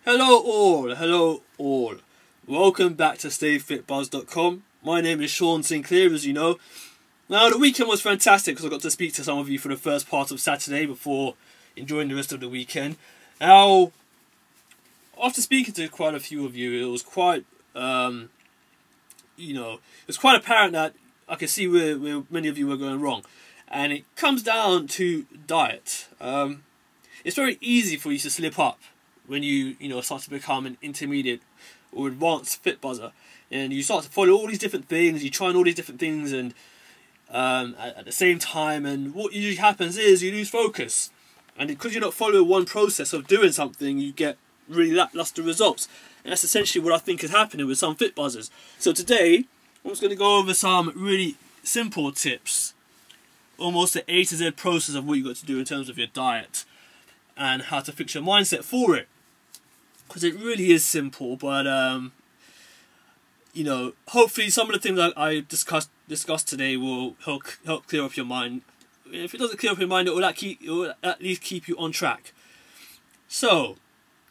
Hello all. Welcome back to StayFitBuzz.com. My name is Sean Sinclair, as you know. Now, the weekend was fantastic because I got to speak to some of you for the first part of Saturday before enjoying the rest of the weekend. Now, after speaking to quite a few of you, it was quite, it was quite apparent that I could see where many of you were going wrong. And it comes down to diet. It's very easy for you to slip up when you start to become an intermediate or advanced fit buzzer, and you start to follow all these different things, you try all these different things, and at the same time, and what usually happens is you lose focus, and because you're not following one process of doing something, you get really lackluster results, and that's essentially what I think is happening with some fit buzzers. So today I'm just going to go over some really simple tips, almost the A to Z process of what you got to do in terms of your diet and how to fix your mindset for it. Because it really is simple, but hopefully some of the things I discussed today will help clear up your mind. If it doesn't clear up your mind, it will at least keep you on track. So,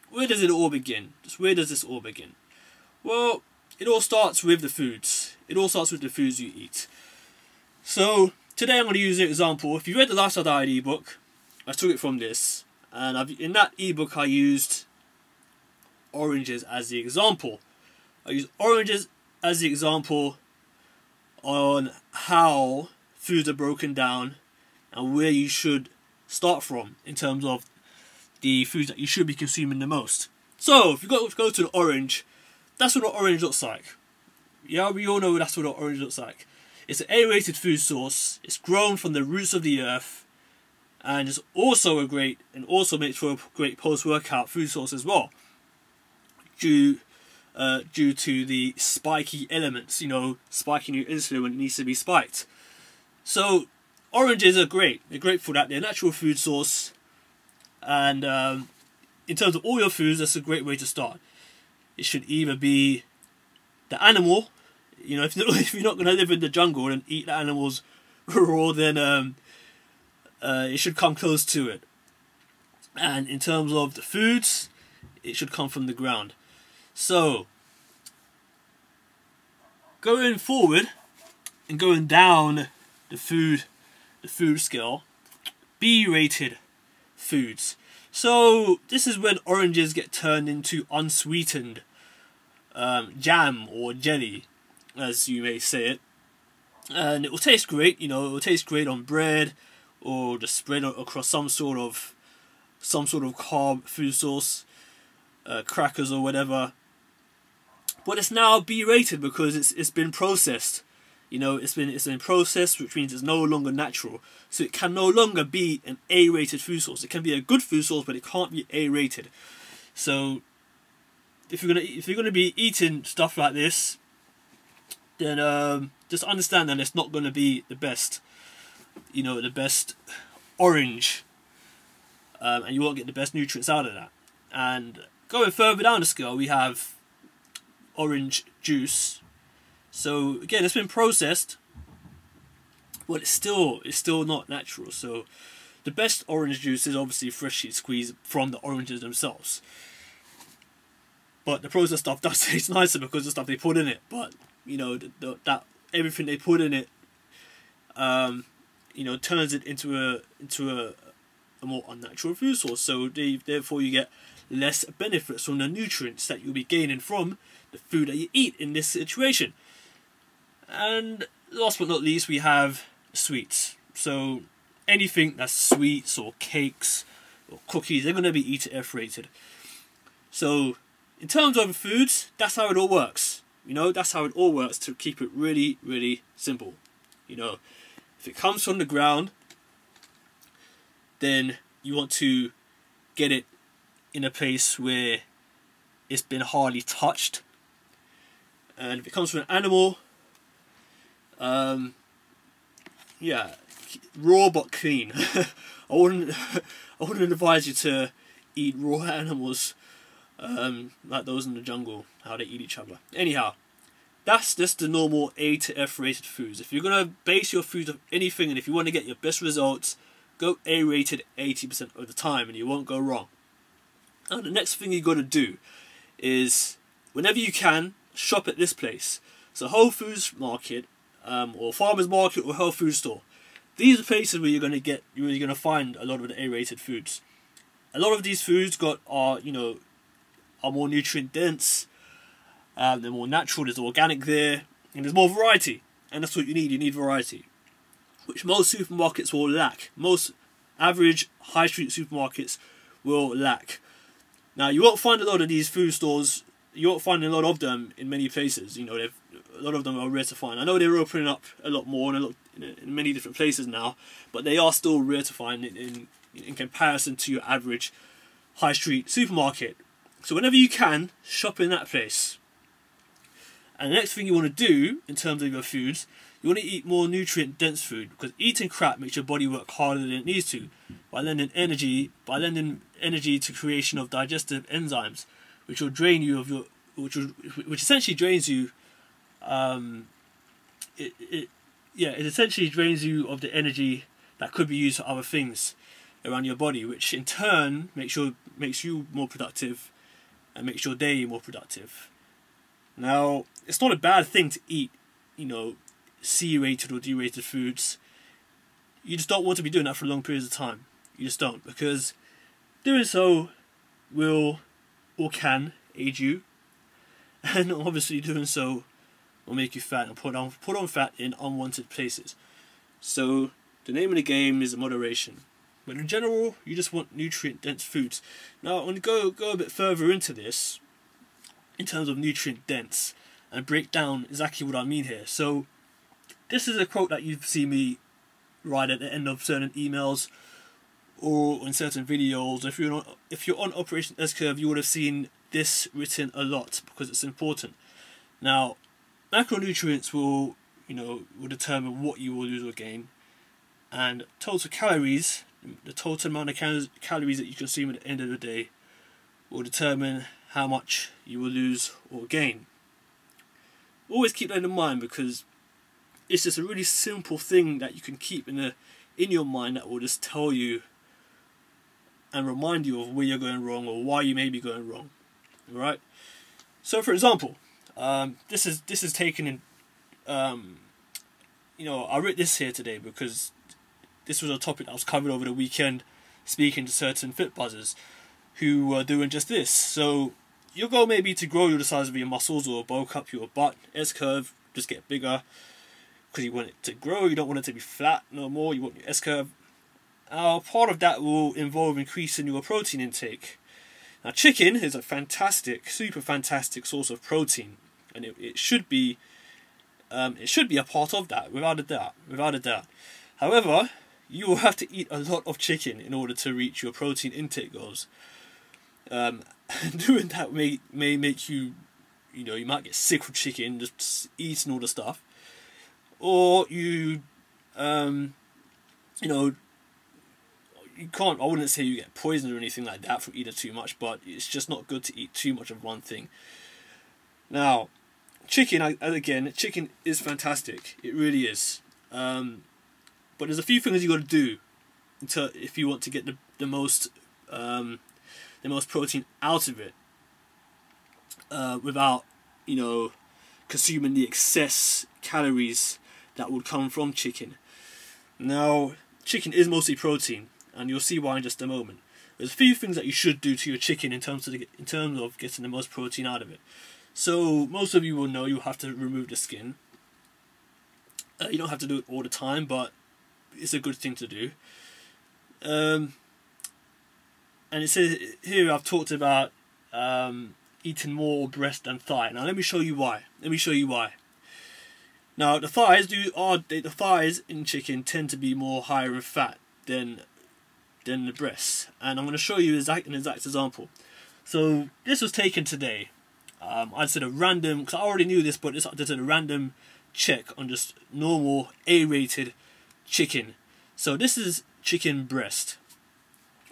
where does it all begin? Where does this all begin? Well, it all starts with the foods. It all starts with the foods you eat. So, today I'm going to use an example. If you read the Lifestyle Diet ebook, I took it from this. And in that ebook I used oranges as the example. I used oranges as the example on how foods are broken down and where you should start from in terms of the foods that you should be consuming the most. So if you go to the orange, that's what the orange looks like. Yeah, we all know that's what the orange looks like. It's an A-rated food source. It's grown from the roots of the earth. And it's also also makes for a great post-workout food source as well, due to the spiky elements, spiking your insulin when it needs to be spiked. So oranges are great. They're great for that. They're a natural food source, and in terms of all your foods, that's a great way to start. It should either be the animal, if you're not going to live in the jungle and eat the animals raw, then it should come close to it. And in terms of the foods, it should come from the ground. So, going forward and going down the food scale, B-rated foods. So this is when oranges get turned into unsweetened jam or jelly, as you may say it, and it will taste great. It will taste great on bread, or just spread across some sort of carb food source, crackers or whatever. But it's now B-rated because it's been processed. It's been processed, which means it's no longer natural. So it can no longer be an A-rated food source. It can be a good food source, but it can't be A-rated. So if you're gonna be eating stuff like this, then just understand that it's not gonna be the best. The best orange, and you won't get the best nutrients out of that. And going further down the scale, we have orange juice. So again, it's been processed, but it's still not natural. So the best orange juice is obviously freshly squeezed from the oranges themselves. But the processed stuff does taste nicer because of the stuff they put in it. But that everything they put in it, turns it into a more unnatural food source. So therefore you get less benefits from the nutrients that you'll be gaining from the food that you eat in this situation. And last but not least, we have sweets. So anything that's sweets or cakes or cookies, they're going to be E/F rated. So in terms of foods, that's how it all works. That's how it all works, to keep it really, really simple. If it comes from the ground, then you want to get it in a place where it's been hardly touched. And if it comes from an animal, raw but clean. I wouldn't advise you to eat raw animals like those in the jungle, how they eat each other. Anyhow, that's just the normal A/F rated foods. If you're going to base your food on anything, and if you want to get your best results, go A-rated 80% of the time and you won't go wrong. Now the next thing you got to do is, whenever you can, shop at this place. So Whole Foods Market, or Farmers Market, or health food store. These are places where you're gonna find a lot of the A-rated foods. A lot of these foods are more nutrient dense. They're more natural. There's organic there, and there's more variety. And that's what you need. You need variety, which most supermarkets will lack. Most average high street supermarkets will lack. Now, you won't find a lot of these food stores. You won't find a lot of them in many places. A lot of them are rare to find. I know they're opening up a lot more in many different places now, but they are still rare to find in comparison to your average high street supermarket. So whenever you can, shop in that place. And the next thing you want to do in terms of your foods, you want to eat more nutrient dense food, because eating crap makes your body work harder than it needs to by lending energy to creation of digestive enzymes, which will drain you of your which essentially drains you. It essentially drains you of the energy that could be used for other things around your body, which in turn makes you more productive and makes your day more productive. Now, it's not a bad thing to eat, C-rated or D-rated foods. You just don't want to be doing that for long periods of time. You just don't, because doing so will or can aid you, and obviously doing so will make you fat and put on fat in unwanted places. So the name of the game is moderation. But in general, you just want nutrient dense foods. Now I'm going to go a bit further into this in terms of nutrient dense and break down exactly what I mean here. So this is a quote that you've seen me write at the end of certain emails or in certain videos. If you're on Operation S-Curve, you would have seen this written a lot because it's important. Now, macronutrients will determine what you will lose or gain, and total calories, the total amount of calories that you consume at the end of the day, will determine how much you will lose or gain. Always keep that in mind, because it's just a really simple thing that you can keep in your mind that will just tell you and remind you of where you're going wrong or why you may be going wrong. Alright? So for example, this is taken in I wrote this here today because this was a topic that was covered over the weekend, speaking to certain fit buzzers who were doing just this. So your goal may be to grow the size of your muscles or bulk up your butt. S-curve, just get bigger because you want it to grow. You don't want it to be flat no more. You want your S-curve. Part of that will involve increasing your protein intake. Now, chicken is a super fantastic source of protein, and it should be a part of that, without a doubt. However, you will have to eat a lot of chicken in order to reach your protein intake goals. Doing that may make you, you might get sick of chicken, just eating all the stuff, or you can't. I wouldn't say you get poisoned or anything like that from eating too much, but it's just not good to eat too much of one thing. Now, chicken is fantastic. It really is. But there's a few things you got to do if you want to get the most protein out of it, without consuming the excess calories that would come from chicken. Now, chicken is mostly protein, and you'll see why in just a moment. There's a few things that you should do to your chicken in terms of getting the most protein out of it. So most of you will know you have to remove the skin. You don't have to do it all the time, but it's a good thing to do. And it says here I've talked about eating more breast than thigh. Now let me show you why. Now the thighs in chicken tend to be more higher in fat than the breasts, and I'm going to show you an exact example. So this was taken today. I did a random, because I already knew this, but I did a random check on just normal A-rated chicken. So this is chicken breast.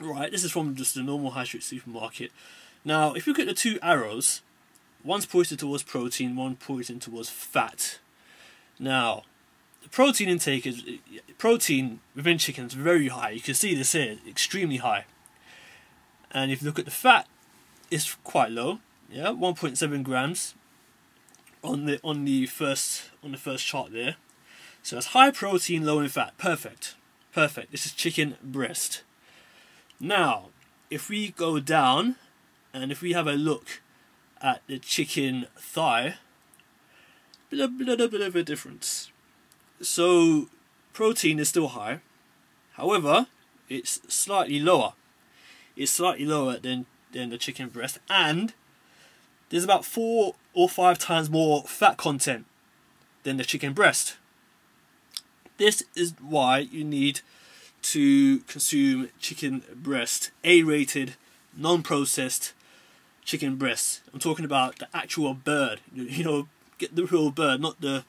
Right, this is from just a normal high street supermarket. Now, if you look at the two arrows, one's pointed towards protein, one pointing towards fat. Now, the protein intake protein within chicken is very high. You can see this here, extremely high. And if you look at the fat is quite low. Yeah, 1.7 grams on the first chart there. So it's high protein, low in fat. Perfect. Perfect. This is chicken breast. Now, if we go down and if we have a look at the chicken thigh, bit of a difference. So protein is still high, however, it's slightly lower. It's slightly lower than the chicken breast, and there's about 4 or 5 times more fat content than the chicken breast. This is why you need to consume chicken breast, A-rated, non-processed chicken breast. I'm talking about the actual bird. You know, get the real bird, not the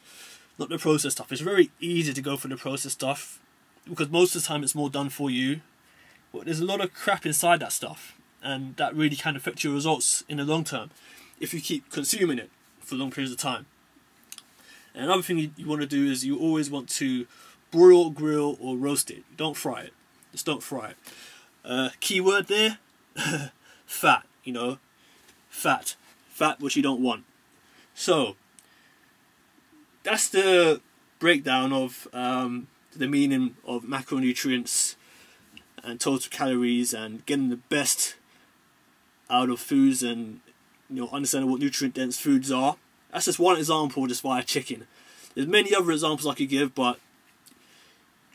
processed stuff. It's very easy to go for the processed stuff because most of the time it's more done for you. But there's a lot of crap inside that stuff, and that really can affect your results in the long term if you keep consuming it for long periods of time. And another thing you want to do is you always want to broil, grill, or roast it. Don't fry it. Just don't fry it. Key word there, fat. You know, fat, which you don't want. So that's the breakdown of the meaning of macronutrients and total calories and getting the best out of foods and, you know, understanding what nutrient dense foods are. That's just one example, just via chicken. There's many other examples I could give, but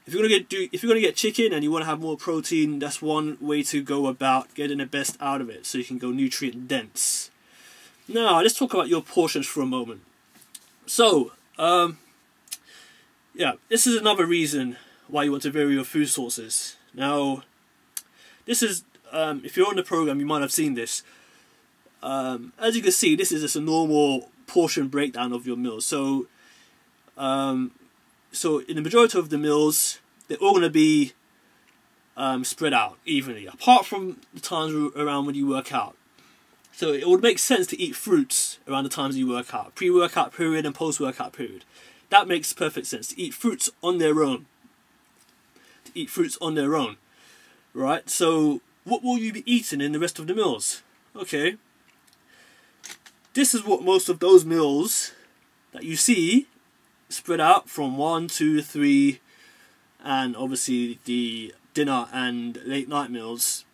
if you're gonna get chicken and you want to have more protein, that's one way to go about getting the best out of it, so you can go nutrient dense. Now let's talk about your portions for a moment. So yeah, this is another reason why you want to vary your food sources. Now, this is if you're on the program, you might have seen this. As you can see, this is just a normal portion breakdown of your meals. So so in the majority of the meals, they're all going to be spread out evenly, apart from the times around when you work out. So it would make sense to eat fruits around the times you work out, pre-workout period and post-workout period. That makes perfect sense, to eat fruits on their own. Right? So what will you be eating in the rest of the meals? Okay. This is what most of those meals that you see spread out from 1, 2, 3, and obviously the dinner and late night meals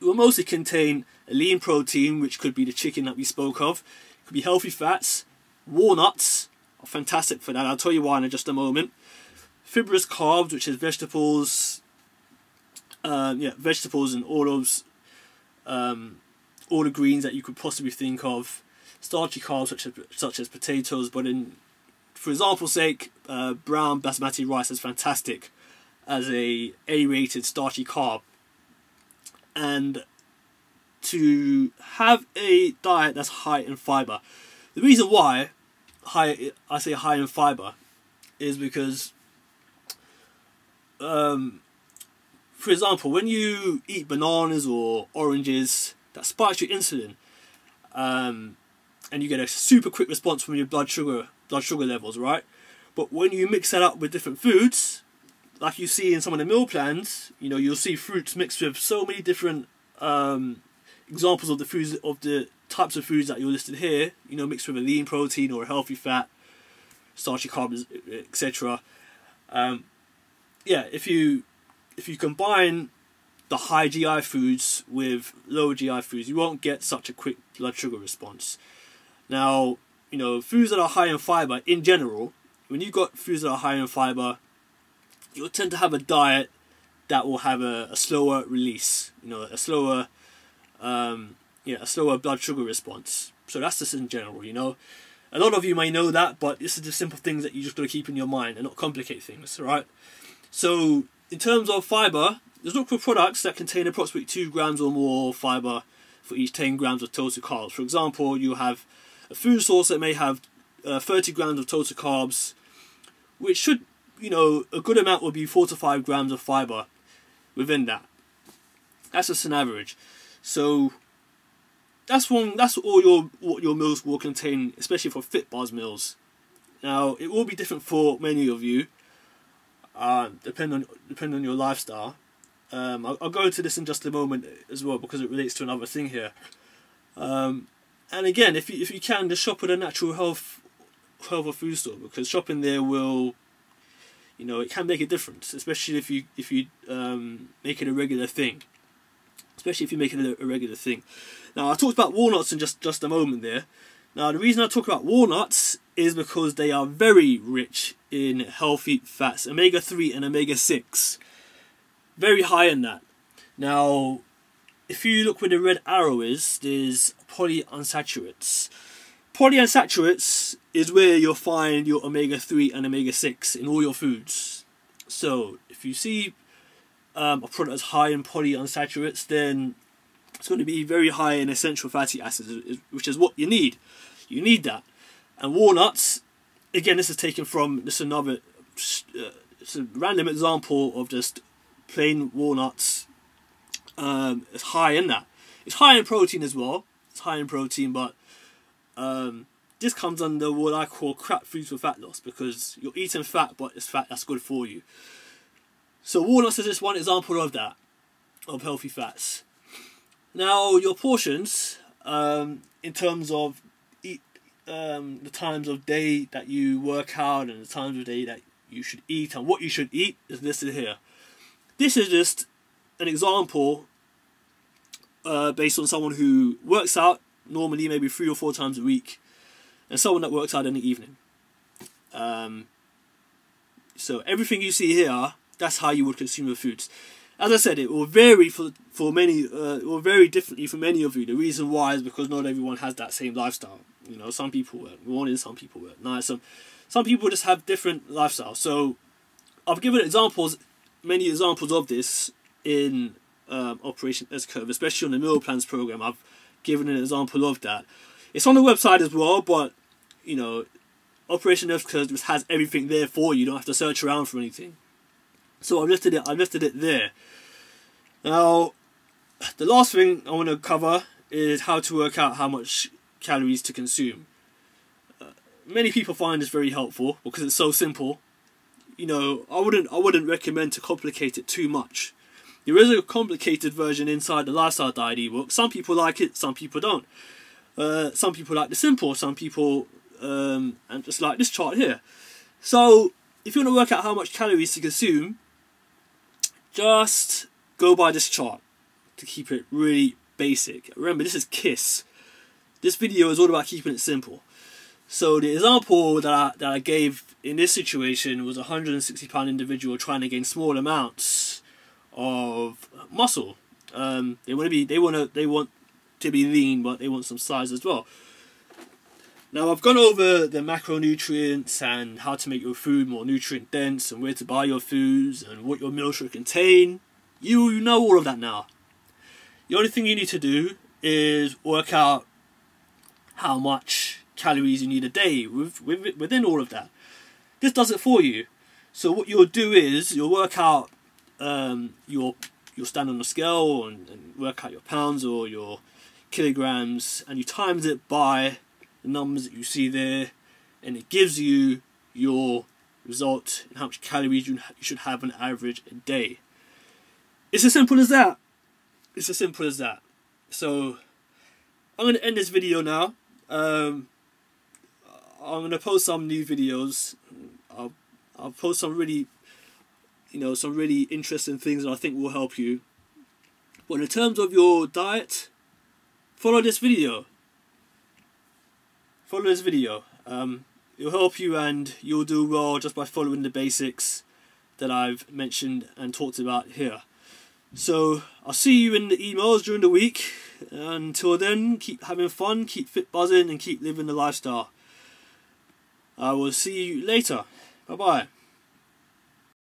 will mostly contain a lean protein, which could be the chicken that we spoke of. It could be healthy fats. Walnuts are fantastic for that. I'll tell you why in just a moment. Fibrous carbs, which is vegetables, vegetables and all those, all the greens that you could possibly think of. Starchy carbs such as potatoes, but for example's sake, brown basmati rice is fantastic as a A-rated starchy carb. And to have a diet that's high in fiber. The reason why I say high in fiber is because, for example, when you eat bananas or oranges, that spikes your insulin, and you get a super quick response from your blood sugar levels, right? But when you mix that up with different foods, like you see in some of the meal plans, you know, you'll see fruits mixed with so many different examples of the foods, of the types of foods that you're listed here, you know, mixed with a lean protein or a healthy fat, starchy carbs, etc. Yeah, if you combine the high GI foods with low GI foods, you won't get such a quick blood sugar response. Now, you know, foods that are high in fiber in general, when you've got foods that are high in fiber, you'll tend to have a diet that will have a slower release, you know, a slower blood sugar response. So that's just in general, you know. A lot of you may know that, but this is the simple things that you just got to keep in your mind and not complicate things, right? So in terms of fiber, just look for products that contain approximately 2 grams or more fiber for each 10 grams of total carbs. For example, you have a food source that may have 30 grams of total carbs, which should, you know, a good amount would be 4 to 5 grams of fiber within that. That's just an average. So that's all what your meals will contain, especially for Fit Bars meals. Now it will be different for many of you, depending on your lifestyle. I'll go into this in just a moment as well, because it relates to another thing here. And again, if you can, just shop at a natural health or food store, because shopping there will, it can make a difference, especially if you make it a regular thing. Especially if you make it a regular thing. Now, I talked about walnuts in just a moment there. Now, the reason I talk about walnuts is because they are very rich in healthy fats, omega-3 and omega-6. Very high in that. Now, if you look where the red arrow is, there's polyunsaturates. Polyunsaturates is where you'll find your omega-3 and omega-6 in all your foods. So, if you see a product that's high in polyunsaturates, then it's going to be very high in essential fatty acids, which is what you need. You need that. And walnuts, again, this is taken from it's a random example of just plain walnuts. It's high in that. It's high in protein as well. It's high in protein, but this comes under what I call crap foods for fat loss, because you're eating fat, but it's fat that's good for you. So walnuts is just one example of that, of healthy fats. Now, your portions, in terms of the times of day that you work out and the times of day that you should eat and what you should eat, is listed here. This is just an example based on someone who works out normally maybe 3 or 4 times a week, and someone that works out in the evening. So everything you see here, that's how you would consume your foods. As I said, it will vary for many. It will vary differently for many of you. The reason why is because not everyone has that same lifestyle. Some people work morning, some people work night. Some people just have different lifestyles. So I've given examples, many examples of this in Operation S-curve, especially on the meal plans program. I've given an example of that. It's on the website as well, but Operation S-curve just has everything there for you. You don't have to search around for anything. So I've listed it there. Now, the last thing I want to cover is how to work out how much calories to consume. Many people find this very helpful because it's so simple. I wouldn't recommend to complicate it too much. There is a complicated version inside the Lifestyle Diet ebook. Some people like it, some people don't. Some people like the simple, some people and just like this chart here. So if you want to work out how much calories to consume, just go by this chart to keep it really basic. Remember, this is K.I.S.S. This video is all about keeping it simple. So the example that I gave in this situation was a 160-pound individual trying to gain small amounts of muscle. They want to be lean, but they want some size as well. Now, I've gone over the macronutrients and how to make your food more nutrient dense and where to buy your foods and what your meals should contain. You know all of that now. The only thing you need to do is work out how much calories you need a day within all of that. This does it for you. So what you'll do is you'll work out, you'll stand on the scale and work out your pounds or your kilograms, and you times it by the numbers that you see there, and it gives you your result and how much calories you should have on average a day. It's as simple as that. It's as simple as that. So I'm going to end this video now. I'm going to post some new videos. I'll post some really, some really interesting things that I think will help you. But in terms of your diet, follow this video. Follow this video. It'll help you, and you'll do well just by following the basics that I've mentioned and talked about here. So I'll see you in the emails during the week. Until then, keep having fun, keep fit buzzing, and keep living the lifestyle. I will see you later. Bye bye.